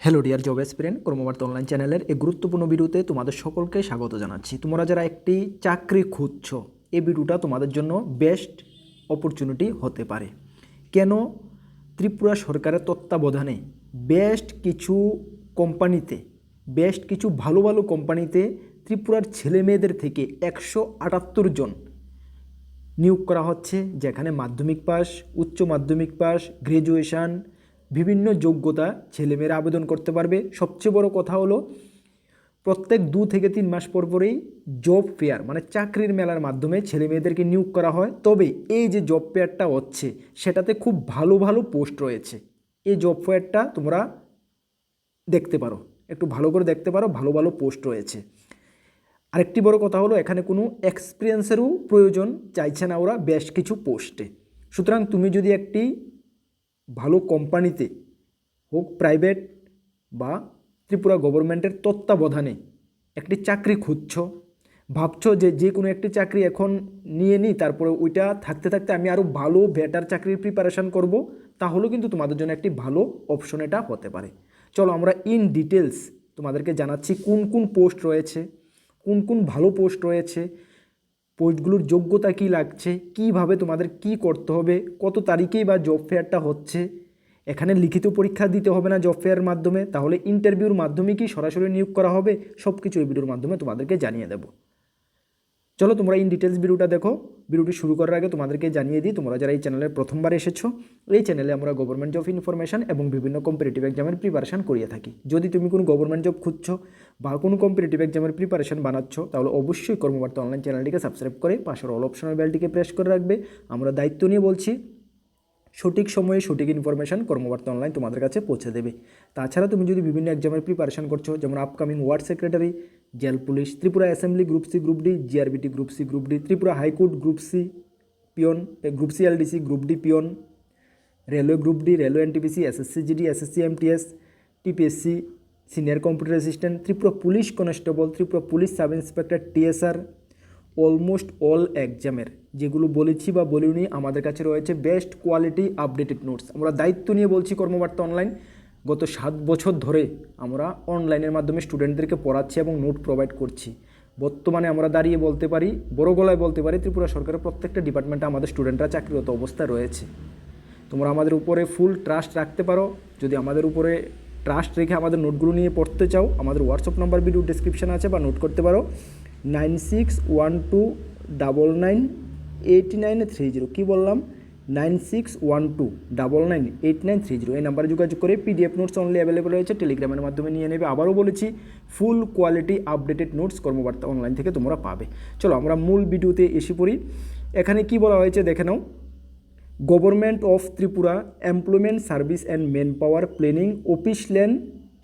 Hello dear job এসপিরেন্ট, কর্মবার্তা online চ্যানেলের এই গুরুত্বপূর্ণ ভিডিওতে তোমাদের সকলকে স্বাগত জানাচ্ছি। তোমরা যারা একটি চাকরি খুঁজছো, এই ভিডিওটা তোমাদের জন্য বেস্ট অপরচুনিটি হতে পারে। কেন? ত্রিপুরা সরকারের তত্ত্বাবধানে বেস্ট কিছু ভালো ভালো কোম্পানিতে ত্রিপুরার ছেলে মেয়েদের থেকে 178 জন নিয়োগ করা হচ্ছে, যেখানে মাধ্যমিক পাস, উচ্চ মাধ্যমিক পাস, গ্র্যাজুয়েশান, বিভিন্ন যোগ্যতা ছেলেমেয়েরা আবেদন করতে পারবে। সবচেয়ে বড় কথা হলো প্রত্যেক 2 থেকে 3 মাস পর পরেই জব ফেয়ার মানে চাকরির মেলার মাধ্যমে ছেলে মেয়েদেরকে নিয়োগ করা হয়। তবে এই যে জব ফেয়ারটা হচ্ছে সেটাতে খুব ভালো ভালো পোস্ট রয়েছে। এই জব ফেয়ারটা তোমরা দেখতে পারো, একটু ভালো করে দেখতে পারো, ভালো ভালো পোস্ট রয়েছে। আরেকটি বড় কথা হলো এখানে কোনো এক্সপিরিয়েন্সেরও প্রয়োজন চাইছে না ওরা বেশ কিছু পোস্টে। সুতরাং তুমি যদি একটি ভালো কোম্পানিতে হোক, প্রাইভেট বা ত্রিপুরা গভর্নমেন্টের তত্ত্বাবধানে একটি চাকরি খুঁজছো, ভাবছো যে কোনো একটি চাকরি এখন নিয়ে নিই, তারপরে ওইটা থাকতে থাকতে আমি আরও ভালো বেটার চাকরির প্রিপারেশান করব, তাহলেও কিন্তু তোমাদের জন্য একটি ভালো অপশন এটা হতে পারে। চলো আমরা ইন ডিটেলস তোমাদেরকে জানাচ্ছি কোন কোন পোস্ট রয়েছে, কোন কোন ভালো পোস্ট রয়েছে, পোস্টগুলোর যোগ্যতা কী লাগছে, কিভাবে তোমাদের কি করতে হবে, কত তারিখেই বা জব ফেয়ারটা হচ্ছে। এখানে লিখিত পরীক্ষা দিতে হবে না জব ফেয়ারের মাধ্যমে, তাহলে ইন্টারভিউর মাধ্যমে কি সরাসরি নিয়োগ করা হবে, সব কিছু এই ভিডিওর মাধ্যমে তোমাদেরকে জানিয়ে দেবো। চলো তোমরা ইন ডিটেলস ভিডিওটা দেখো। ভিডিওটি শুরু করার আগে তোমাদেরকে জানিয়ে দিই, তোমরা যারা এই চ্যানেলের প্রথমবার এসেছো, এই চ্যানেলে আমরা গভর্নমেন্ট জব ইনফরমেশন এবং বিভিন্ন কম্পিটিটিভ এক্সামের প্রিপারেশন করিয়ে থাকি। যদি তুমি কোনো গভর্নমেন্ট জব খুঁজছো বা কোনো কম্পিটিটিভ এক্সামের প্রিপারেশন বানাচ্ছ, তাহলে অবশ্যই কর্মবার্তা অনলাইন চ্যানেলটিকে সাবস্ক্রাইব করে পাশের অল অপশনাল বেলটিকে প্রেস করে রাখবে। আমরা দায়িত্ব নিয়ে বলছি, সঠিক সময়ে সঠিক ইনফরমেশান কর্মবার্তা অনলাইন তোমাদের কাছে পৌঁছে দেবে। তাছাড়া তুমি যদি বিভিন্ন এক্সামের প্রিপারেশন করছো, যেমন upcoming ward secretary, jail police, Tripura assembly group C group D, GRBT group C group D, Tripura high court group C peon, group C LDC group D peon, railway group D, railway NTPC, SSC GD, SSC MTS, TPSC senior computer assistant, Tripura police constable, Tripura police sub inspector, TSR, almost all এক্সামের যেগুলো বলেছি বা বলিনি, আমাদের কাছে রয়েছে best quality updated notes. আমরা দায়িত্ব নিয়ে বলছি কর্মবার্তা অনলাইন, গত 7 বছর ধরে আমরা অনলাইনের মাধ্যমে স্টুডেন্টদেরকে পড়াচ্ছি এবং নোট প্রোভাইড করছি। বর্তমানে আমরা দাঁড়িয়ে বলতে পারি, বড় গলায় বলতে পারি, ত্রিপুরা সরকারের প্রত্যেকটা ডিপার্টমেন্টে আমাদের স্টুডেন্টরা চাকরিরত অবস্থায় রয়েছে। তোমরা আমাদের উপরে ফুল ট্রাস্ট রাখতে পারো। যদি আমাদের উপরে ট্রাস্ট রেখে আমাদের নোটগুলো নিয়ে পড়তে চাও, আমাদের হোয়াটসঅ্যাপ নাম্বার ভিডিও ডিসক্রিপশানে আছে, বা নোট করতে পারো 9612998930। কী বললাম? 9612998930। এই নাম্বারে যোগাযোগ করে পিডিএফ নোটস অনলি অ্যাভেলেবল রয়েছে, টেলিগ্রামের মাধ্যমে নিয়ে নেবে। আবারও বলেছি, ফুল কোয়ালিটি আপডেটেড নোটস কর্মবার্তা অনলাইন থেকে তোমরা পাবে। চলো আমরা মূল ভিডিওতে এসে পড়ি। এখানে কি বলা হয়েছে দেখে নাও। Government of Tripura employment service and man power planning office lane,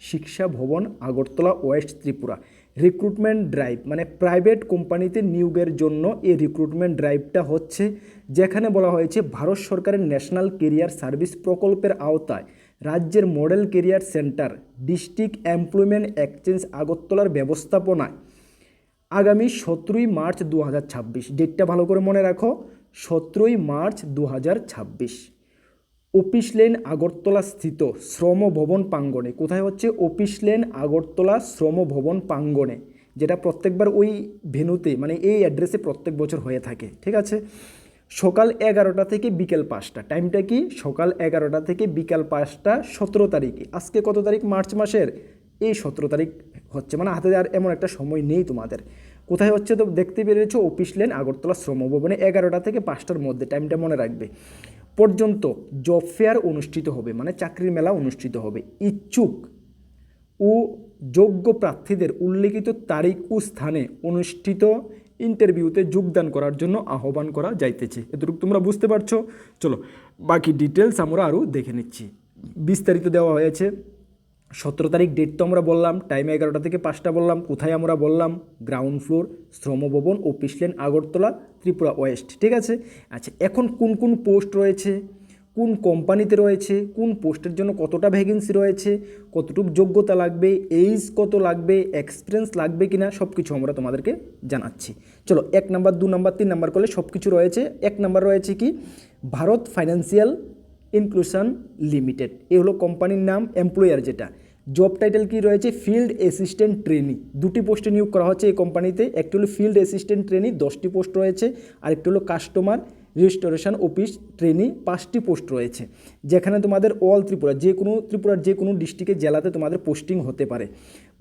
Shiksha Bhavan, Agartala, west Tripura. Recruitment drive মানে প্রাইভেট কোম্পানিতে নিয়োগের জন্য এই রিক্রুটমেন্ট ড্রাইভটা হচ্ছে, যেখানে বলা হয়েছে ভারত সরকারের ন্যাশনাল কেরিয়ার সার্ভিস প্রকল্পের আওতায় রাজ্যের model career centre district employment exchange আগরতলার ব্যবস্থাপনায় আগামী 17ই মার্চ 2026, ডেটটা ভালো করে মনে রাখো, 17ই মার্চ 2026, অফিস লেন আগরতলা স্থিত শ্রম ভবন প্রাঙ্গণে। কোথায় হচ্ছে? অফিস লেন আগরতলা শ্রম ভবন প্রাঙ্গণে, যেটা প্রত্যেকবার ওই ভেন্যুতে মানে এই অ্যাড্রেসে প্রত্যেক বছর হয়ে থাকে। ঠিক আছে? সকাল 11টা থেকে বিকেল 5টা। টাইমটা কি? সকাল 11টা থেকে বিকাল 5টা, 17 তারিখে। আজকে কত তারিখ? মার্চ মাসের এই 17 তারিখ হচ্ছে, মানে হাতে আর এমন একটা সময় নেই তোমাদের। কোথায় হচ্ছে তো দেখতে পেরেছো? অফিস লেন আগরতলা শ্রম ভবনে 11টা থেকে 5টার মধ্যে, টাইমটা মনে রাখবে, পর্যন্ত জব ফেয়ার অনুষ্ঠিত হবে, মানে চাকরির মেলা অনুষ্ঠিত হবে। ইচ্ছুক ও যোগ্য প্রার্থীদের উল্লেখিত তারিখ ও স্থানে অনুষ্ঠিত ইন্টারভিউতে যোগদান করার জন্য আহ্বান করা যাইতেছে। এতটুকু তোমরা বুঝতে পারছো? চলো বাকি ডিটেলস আমরা আরও দেখে নিচ্ছি। বিস্তারিত দেওয়া হয়েছে। 17 তারিখ ডেট তো আমরা বললাম, টাইম 11টা থেকে 5টা বললাম। কোথায় আমরা বললাম? Ground floor, Shrambhavan, office lane, Agartala, Tripura west. ঠিক আছে? আচ্ছা, এখন কোন কোন পোস্ট রয়েছে, কোন কোম্পানিতে রয়েছে, কোন পোস্টের জন্য কতটা ভ্যাকেন্সি রয়েছে, কতটুকু যোগ্যতা লাগবে, এইজ কত লাগবে, এক্সপিরিয়েন্স লাগবে কিনা, সব কিছু আমরা তোমাদেরকে জানাচ্ছি। চলো 1 নাম্বার 2 নাম্বার 3 নাম্বার করলে সব কিছু রয়েছে। 1 নাম্বার রয়েছে কি? Bharat financial inclusion limited. এ হলো কোম্পানির নাম, এমপ্লয়ার যেটা জব টাইটেল কি রয়েছে, ফিল্ড অ্যাসিস্ট্যান্ট ট্রেনি, দুটি পোস্টে নিয়োগ করা হচ্ছে এই কোম্পানিতে। একটি হলো ফিল্ড অ্যাসিস্ট্যান্ট ট্রেনি 10টি পোস্ট রয়েছে, আর একটি হলো কাস্টমার রেজিস্ট্রেশন অফিস ট্রেনি 5টি পোস্ট রয়েছে, যেখানে তোমাদের অল ত্রিপুরা ত্রিপুরার যে কোনো ডিস্ট্রিক্টে জেলাতে তোমাদের পোস্টিং হতে পারে।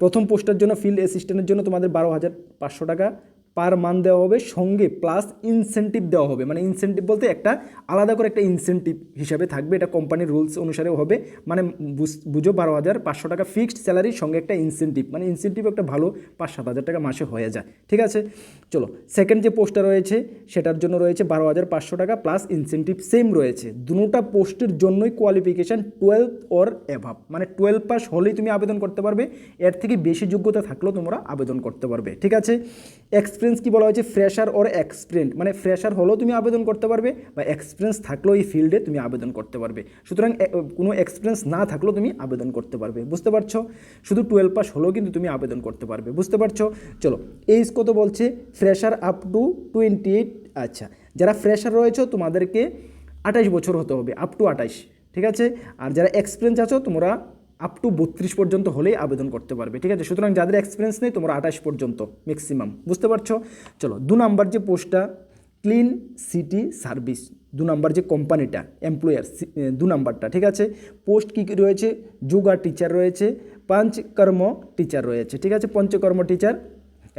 প্রথম পোস্টের জন্য ফিল্ড অ্যাসিস্ট্যান্টের জন্য তোমাদের 12,500 টাকা পার মান্থ দেওয়া হবে, সঙ্গে প্লাস ইনসেন্টিভ দেওয়া হবে। মানে ইনসেন্টিভ বলতে একটা আলাদা করে একটা ইনসেন্টিভ হিসাবে থাকবে, এটা কোম্পানির রুলস অনুসারে হবে। মানে বুঝো 12,500 টাকা ফিক্সড স্যালারির সঙ্গে একটা ইনসেন্টিভ, মানে ইনসেন্টিভ একটা ভালো 5-7 হাজার টাকা মাসে হয়ে যায়। ঠিক আছে, চলো সেকেন্ড যে পোস্টটা রয়েছে সেটার জন্য রয়েছে 12,500 টাকা প্লাস ইনসেন্টিভ সেম রয়েছে। দুটোটা পোস্টের জন্যই কোয়ালিফিকেশান 12 অর অ্যাভাব, মানে 12 পাস হলেই তুমি আবেদন করতে পারবে, এর থেকে বেশি যোগ্যতা থাকলেও তোমরা আবেদন করতে পারবে। ঠিক আছে, এক্সপিরিয়েন্স কি বলা হয়েছে, ফ্রেশার অর এক্সপিরিয়েন্ট, মানে ফ্রেশার হলেও তুমি আবেদন করতে পারবে বা এক্সপিরিয়েন্স থাকলেও এই ফিল্ডে তুমি আবেদন করতে পারবে। সুতরাং কোনো এক্সপিরিয়েন্স না থাকলেও তুমি আবেদন করতে পারবে, বুঝতে পারছো। শুধু 12 পাস হলেও কিন্তু তুমি আবেদন করতে পারবে, বুঝতে পারছো। চলো এইজ কত বলছে, ফ্রেশার আপ টু 28। আচ্ছা, যারা ফ্রেশার রয়েছে তোমাদেরকে 28 বছর হতে হবে, আপ টু 28। ঠিক আছে, আর যারা এক্সপিরিয়েন্স আছো তোমরা আপ টু 32 পর্যন্ত হলেই আবেদন করতে পারবে। ঠিক আছে, সুতরাং যাদের এক্সপিরিয়েন্স নেই তোমরা 28 পর্যন্ত ম্যাক্সিমাম, বুঝতে পারছো। চলো 2 নাম্বার যে পোস্টটা, ক্লিন সিটি সার্ভিস, 2 নাম্বার যে কোম্পানিটা এমপ্লয়ার 2 নাম্বারটা। ঠিক আছে, পোস্ট কী কী রয়েছে, যোগা টিচার রয়েছে, পঞ্চকর্ম টিচার রয়েছে। ঠিক আছে, পঞ্চকর্ম টিচার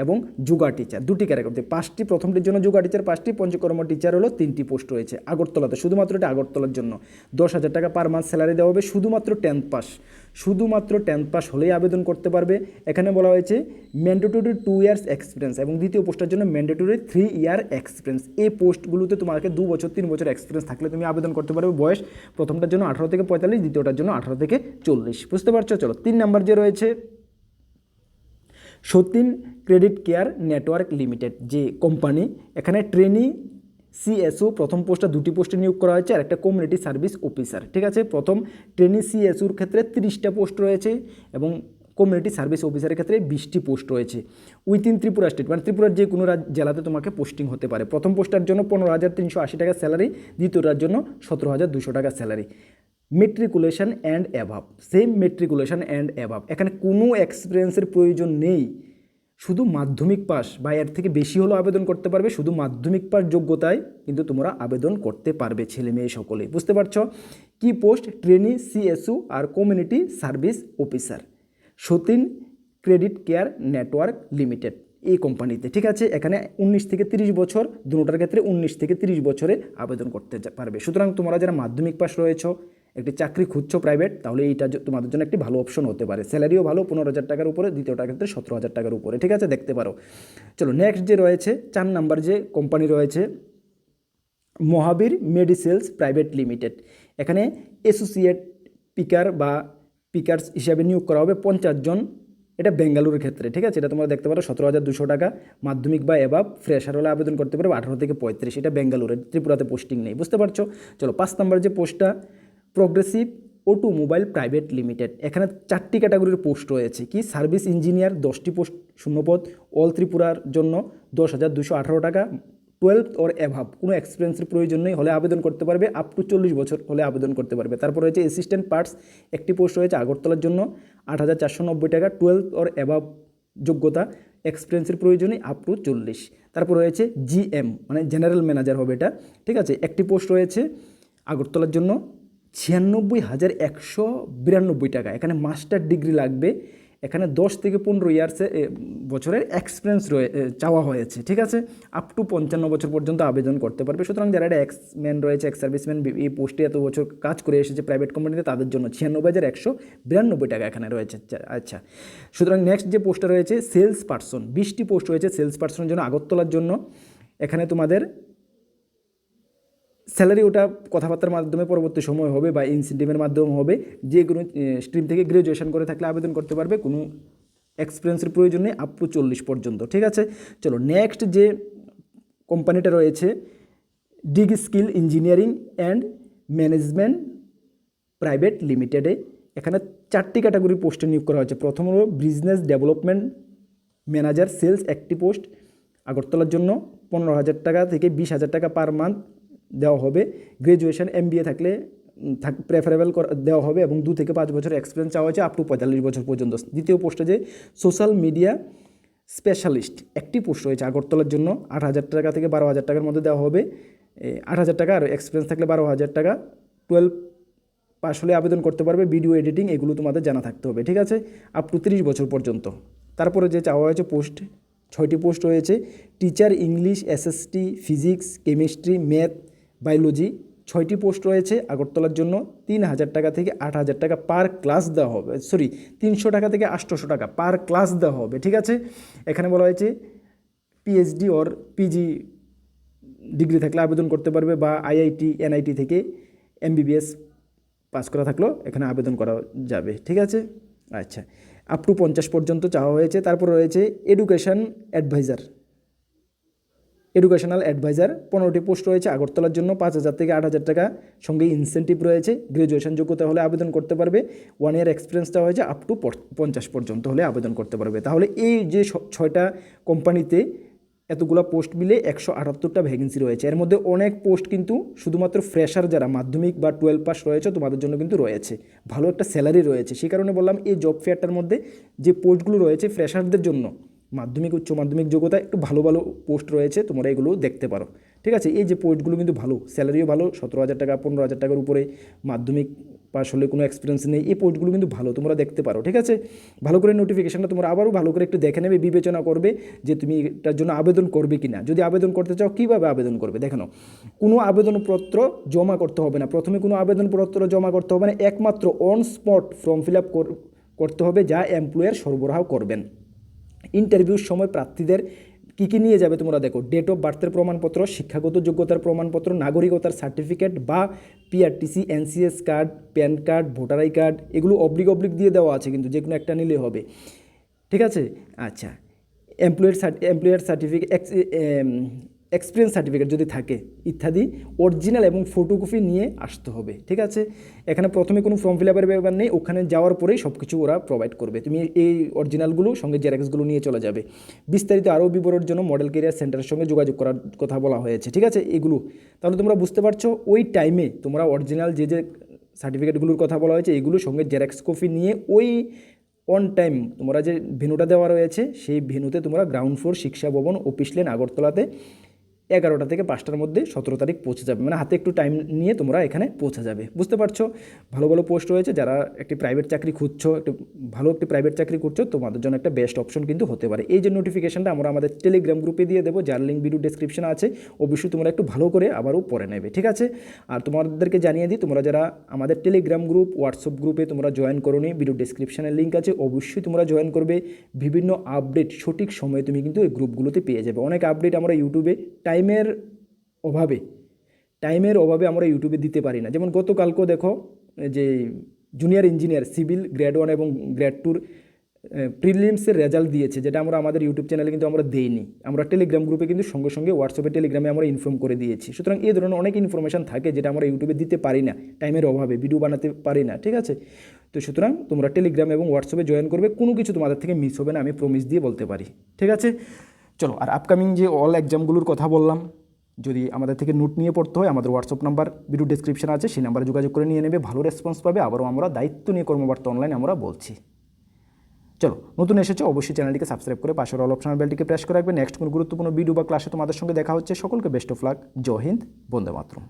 এবং যোগা টিচার দুটি ক্যাটাগরিতে 5টি, প্রথমটির জন্য যোগা টিচার 5টি, পঞ্চকর্ম টিচার হলো 3টি পোস্ট রয়েছে আগরতলাতে। শুধুমাত্র এটা আগরতলার জন্য 10,000 টাকা পার মান্থ স্যালারি দেওয়া হবে, শুধুমাত্র 10th পাস, শুধুমাত্র 10th পাস হলেই আবেদন করতে পারবে। এখানে বলা হয়েছে ম্যান্ডেটরি 2 ইয়ার্স এক্সপিরিয়েন্স এবং দ্বিতীয় পোস্টের জন্য ম্যান্ডেটরি 3 ইয়ার এক্সপিরিয়েন্স। এই পোস্টগুলোতে তোমাকে 2 বছর 3 বছর এক্সপিরিয়েন্স থাকলে তুমি আবেদন করতে পারবে। বয়স প্রথমটার জন্য 18 থেকে 45, দ্বিতীয়টার জন্য 18 থেকে 40, বুঝতে পারছো। চলো 3 নাম্বার যে রয়েছে সতীন ক্রেডিট কেয়ার নেটওয়ার্ক লিমিটেড যে কোম্পানি, এখানে ট্রেনি সিএসও প্রথম পোস্টটা 2টি পোস্টে নিয়োগ করা হয়েছে, আর একটা কমিউনিটি সার্ভিস অফিসার। ঠিক আছে, প্রথম ট্রেনি সিএসওর ক্ষেত্রে 30টা পোস্ট রয়েছে এবং কমিউনিটি সার্ভিস অফিসারের ক্ষেত্রে 20টি পোস্ট রয়েছে। উইথিন ত্রিপুরা স্টেট, মানে ত্রিপুরার যে কোনো জেলাতে তোমাকে পোস্টিং হতে পারে। প্রথম পোস্টটার জন্য 15,380 টাকা স্যালারি, দ্বিতীয়টার জন্য 17,200 টাকা salary. Matriculation and above, same matriculation and above, এখানে কোনো এক্সপিরিয়েন্সের প্রয়োজন নেই, শুধু মাধ্যমিক পাস বা এর থেকে বেশি হলেও আবেদন করতে পারবে। শুধু মাধ্যমিক পাস যোগ্যতায় কিন্তু তোমরা আবেদন করতে পারবে, ছেলে মেয়ে সকলেই, বুঝতে পারছো। কি পোস্ট, ট্রেনি সিএসও আর community service officer, Satin credit care network limited এই কোম্পানিতে। ঠিক আছে, এখানে 19 থেকে 30 বছর, দুটোটার ক্ষেত্রে 19 থেকে 30 বছরে আবেদন করতে পারবে। সুতরাং তোমরা যারা মাধ্যমিক পাস রয়েছো, একটি চাকরি খুঁজছো প্রাইভেট, তাহলে এইটা তোমাদের জন্য একটি ভালো অপশন হতে পারে। স্যালারিও ভালো, 15,000 টাকার উপরে, দ্বিতীয়টার ক্ষেত্রে 17,000 টাকার উপরে। ঠিক আছে, দেখতে পারো। চলো নেক্সট যে রয়েছে 4 নাম্বার যে কোম্পানি রয়েছে মহাবীর মেডিসেলস প্রাইভেট লিমিটেড, এখানে অ্যাসোসিয়েট পিকার বা পিকার্স হিসাবে নিয়োগ করা হবে 50 জন, এটা বেঙ্গালুরুর ক্ষেত্রে। ঠিক আছে, এটা তোমরা দেখতে পারো 17,200 টাকা, মাধ্যমিক বা এভাব, ফ্রেশার হলে আবেদন করতে পারবে 18 থেকে 35, এটা বেঙ্গালুরের, ত্রিপুরাতে পোস্টিং নেই, বুঝতে পারছো। চলো 5 নাম্বার যে পোস্টটা প্রগ্রেসিভ অটোমোবাইল প্রাইভেট লিমিটেড, এখানে 4টি ক্যাটাগরির পোস্ট রয়েছে। কি, সার্ভিস ইঞ্জিনিয়ার 10টি পোস্ট, শূন্যপদ, অল ত্রিপুরার জন্য 10,218 টাকা, 12 অর অ্যাভাব, কোনো এক্সপিরিয়েন্সের প্রয়োজন নেই, হলে আবেদন করতে পারবে, আপ টু 40 বছর হলে আবেদন করতে পারবে। তারপর রয়েছে অ্যাসিস্ট্যান্ট পার্টস, একটি পোস্ট রয়েছে আগরতলার জন্য 8,490 টাকা, 12 অর অ্যাভাব যোগ্যতা, এক্সপিরিয়েন্সের প্রয়োজনে আপ টু 40। তারপর রয়েছে জিএম, মানে জেনারেল ম্যানেজার হবে এটা। ঠিক আছে, একটি পোস্ট রয়েছে আগরতলার জন্য 96,192 টাকা, এখানে মাস্টার ডিগ্রি লাগবে, এখানে 10 থেকে 15 ইয়ার্সে বছরের এক্সপিরিয়েন্স চাওয়া হয়েছে। ঠিক আছে, আপ টু 55 বছর পর্যন্ত আবেদন করতে পারবে। সুতরাং যারা একটা এক্সম্যান রয়েছে, এক্স সার্ভিসম্যান, এই পোস্টে এত বছর কাজ করে এসেছে প্রাইভেট কোম্পানিতে, তাদের জন্য 96,192 টাকা এখানে রয়েছে। আচ্ছা, সুতরাং নেক্সট যে পোস্টটা রয়েছে সেলস পার্সন, 20টি পোস্ট রয়েছে সেলস পার্সনের জন্য আগরতলার জন্য। এখানে তোমাদের স্যালারি ওটা কথাবার্তার মাধ্যমে পরবর্তী সময় হবে বা ইনসেন্টিভের মাধ্যমে হবে। যে কোনো স্ট্রিম থেকে গ্র্যাজুয়েশন করে থাকলে আবেদন করতে পারবে, কোনো এক্সপিরিয়েন্সের প্রয়োজন নেই, আপ টু 40 পর্যন্ত। ঠিক আছে, চলো নেক্সট যে কোম্পানিটা রয়েছে dig skill engineering and management private লিমিটেডে, এখানে 4টি ক্যাটাগরি পোস্টে নিয়োগ করা হয়েছে। প্রথম হলো বিজনেস ডেভেলপমেন্ট ম্যানেজার সেলস, একটি পোস্ট আগরতলার জন্য 15,000 টাকা থেকে 20,000 টাকা পার মান্থ দেওয়া হবে। গ্র্যাজুয়েশন MBA থাকলে প্রেফারেবল দেওয়া হবে এবং 2 থেকে 5 বছর এক্সপিরিয়েন্স চাওয়া হয়েছে আপ টু 45 বছর পর্যন্ত। দ্বিতীয় পোস্টে যে সোশ্যাল মিডিয়া স্পেশালিস্ট একটি পোস্ট রয়েছে আগরতলার জন্য, 8,000 টাকা থেকে 12,000 টাকার মধ্যে দেওয়া হবে। 8,000 টাকা আর এক্সপিরিয়েন্স থাকলে 12,000 টাকা। 12 পাস হলে আবেদন করতে পারবে। ভিডিও এডিটিং এগুলো তোমাদের জানা থাকতে হবে, ঠিক আছে, আপ টু 30 বছর পর্যন্ত। তারপরে যে চাওয়া হয়েছে পোস্ট, 6টি পোস্ট রয়েছে। Teacher English, SST, physics, chemistry, math, biology, 6টি পোস্ট রয়েছে আগরতলার জন্য। 3,000 টাকা থেকে 8,000 টাকা পার ক্লাস দেওয়া হবে, 300 টাকা থেকে 800 টাকা পার ক্লাস দেওয়া হবে, ঠিক আছে। এখানে বলা হয়েছে পিএইচডি অর পিজি ডিগ্রি থাকলে আবেদন করতে পারবে, বা আইআইটি এনআইটি থেকে এমবিবিএস পাস করা থাকলেও এখানে আবেদন করা যাবে, ঠিক আছে। আচ্ছা, আপ টু 50 পর্যন্ত চাওয়া হয়েছে। তারপর রয়েছে এডুকেশনাল অ্যাডভাইজার, 15টি পোস্ট রয়েছে আগরতলার জন্য। 5,000 থেকে 8,000 টাকা, সঙ্গে ইনসেন্টিভ রয়েছে। গ্র্যাজুয়েশন যোগ্যতা হলে আবেদন করতে পারবে। 1 ইয়ার এক্সপিরিয়েন্স দেওয়া হয়েছে, আপ টু 50 পর্যন্ত হলে আবেদন করতে পারবে। তাহলে এই যে 6টা কোম্পানিতে এতগুলো পোস্ট মিলে 178টা ভ্যাকেন্সি রয়েছে। এর মধ্যে অনেক পোস্ট কিন্তু শুধুমাত্র ফ্রেশার যারা মাধ্যমিক বা 12 পাস রয়েছে তোমাদের জন্য কিন্তু রয়েছে, ভালো একটা স্যালারি রয়েছে। সেই কারণে বললাম এই জব ফেয়ারটার মধ্যে যে পোস্টগুলো রয়েছে ফ্রেশারদের জন্য, মাধ্যমিক উচ্চ মাধ্যমিক যোগ্যতা একটু ভালো ভালো পোস্ট রয়েছে, তোমরা এগুলো দেখতে পারো, ঠিক আছে। এই যে পোস্টগুলো কিন্তু ভালো, স্যালারিও ভালো, 17,000 টাকা 15,000 টাকার উপরে, মাধ্যমিক পাস হলে কোনো এক্সপিরিয়েন্স নেই, এই পোস্টগুলো কিন্তু ভালো, তোমরা দেখতে পারো, ঠিক আছে। ভালো করে নোটিফিকেশনটা তোমরা আবারও ভালো করে একটু দেখে নেবে, বিবেচনা করবে যে তুমি এটার জন্য আবেদন করবে কি না। যদি আবেদন করতে চাও কীভাবে আবেদন করবে, দেখো কোনো আবেদনপত্র জমা করতে হবে না, প্রথমে কোনো আবেদনপত্র জমা করতে হবে না, একমাত্র on spot form fill up করতে হবে যা এমপ্লয়ার সরবরাহ করবেন। ইন্টারভিউর সময় প্রার্থীদের কী কী নিয়ে যাবে তোমরা দেখো, ডেট অফ বার্থের প্রমাণপত্র, শিক্ষাগত যোগ্যতার প্রমাণপত্র, নাগরিকতার সার্টিফিকেট বা PRTC, NCS card, pan card, voter I card, এগুলো অব্লিক দিয়ে দেওয়া আছে, কিন্তু যে কোনো একটা নিলে হবে, ঠিক আছে। আচ্ছা, এমপ্লয়ার সার্টিফিকেট, এক্সপিরিয়েন্স সার্টিফিকেট যদি থাকে ইত্যাদি অরিজিনাল এবং ফটোকপি নিয়ে আসতে হবে, ঠিক আছে। এখানে প্রথমে কোনো ফর্ম ফিল আপের ব্যাপার নেই, ওখানে যাওয়ার পরেই সব কিছু ওরা প্রোভাইড করবে, তুমি এই অরিজিনালগুলো সঙ্গে জেরক্সগুলো নিয়ে চলে যাবে। বিস্তারিত আরও বিবরণের জন্য মডেল কেরিয়ার সেন্টারের সঙ্গে যোগাযোগ করার কথা বলা হয়েছে, ঠিক আছে। এগুলো তাহলে তোমরা বুঝতে পারছো, ওই টাইমে তোমরা অরিজিনাল যে সার্টিফিকেটগুলোর কথা বলা হয়েছে এগুলো সঙ্গে জেরক্স কপি নিয়ে ওই অন টাইম তোমরা যে ভেন্যুটা দেওয়া রয়েছে সেই ভেন্যুতে তোমরা গ্রাউন্ড ফ্লোর শিক্ষা ভবন অফিস লেন আগরতলাতে 11টা থেকে 5টার মধ্যে 17 তারিখ পৌঁছে যাবে, মানে হাতে একটু টাইম নিয়ে তোমরা এখানে পৌঁছে যাবে, বুঝতে পারছো। ভালো ভালো পোস্ট রয়েছে, যারা একটি প্রাইভেট চাকরি খুঁজছো, একটি প্রাইভেট চাকরি করছো, তোমাদের জন্য একটা বেস্ট অপশন কিন্তু হতে পারে। এই যে নোটিফিকেশনটা আমরা আমাদের টেলিগ্রাম গ্রুপে দিয়ে দেবো, যার লিঙ্ক ভিডিও ডেসক্রিপশনে আছে, অবশ্যই তোমরা একটু ভালো করে আবারও পড়ে নেবে, ঠিক আছে। আর তোমাদেরকে জানিয়ে দিই, তোমরা যারা আমাদের টেলিগ্রাম গ্রুপ হোয়াটসঅ্যাপ গ্রুপে তোমরা জয়েন করোনি, ভিডিও ডেসক্রিপশনের লিঙ্ক আছে, অবশ্যই তোমরা জয়েন করবে। বিভিন্ন আপডেট সঠিক সময়ে তুমি কিন্তু এই গ্রুপগুলোতে পেয়ে যাবে। অনেক আপডেট আমরা ইউটিউবে টাইমের অভাবে আমরা ইউটিউবে দিতে পারি না। যেমন গতকালকেও দেখো যে জুনিয়র ইঞ্জিনিয়ার সিভিল গ্রেড 1 এবং গ্রেড 2 প্রিলিমসের রেজাল্ট দিয়েছে, যেটা আমরা আমাদের ইউটিউব চ্যানেলে কিন্তু আমরা দেইনি, আমরা টেলিগ্রাম গ্রুপে কিন্তু সঙ্গে সঙ্গে হোয়াটসঅ্যাপে টেলিগ্রামে আমরা ইনফর্ম করে দিয়েছি। সুতরাং এই ধরনের অনেক ইনফরমেশান থাকে যেটা আমরা ইউটিউবে দিতে পারি না, টাইমের অভাবে ভিডিও বানাতে পারি না, ঠিক আছে। তো সুতরাং তোমরা টেলিগ্রাম এবং হোয়াটসঅ্যাপে জয়েন করবে, কোনো কিছু তোমাদের থেকে মিস হবে না, আমি প্রমিস দিয়ে বলতে পারি, ঠিক আছে। চলো, আর আপকামিং যে অল এক্সামগুলোর কথা বললাম, যদি আমাদের থেকে নোট নিয়ে পড়তে হয় আমাদের হোয়াটসঅ্যাপ নাম্বার ভিডিও ডেসক্রিপশন আছে, সেই নাম্বারে যোগাযোগ করে নিয়ে নেবে, ভালো রেসপন্স পাবে। আবারও আমরা দায়িত্ব নিয়ে কর্মবার্তা অনলাইন আমরা বলছি। চলো, নতুন এসেছে অবশ্যই চ্যানেলটিকে সাবস্ক্রাইব করে পাশের অল অপশনাল বেলটিকে প্রেস করে রাখবে। নেক্সট কোনো গুরুত্বপূর্ণ ভিডিও বা ক্লাসে তোমাদের সঙ্গে দেখা হচ্ছে। সকলকে বেস্ট অফ লাক। জয় হিন্দ, বন্দে মাতরম।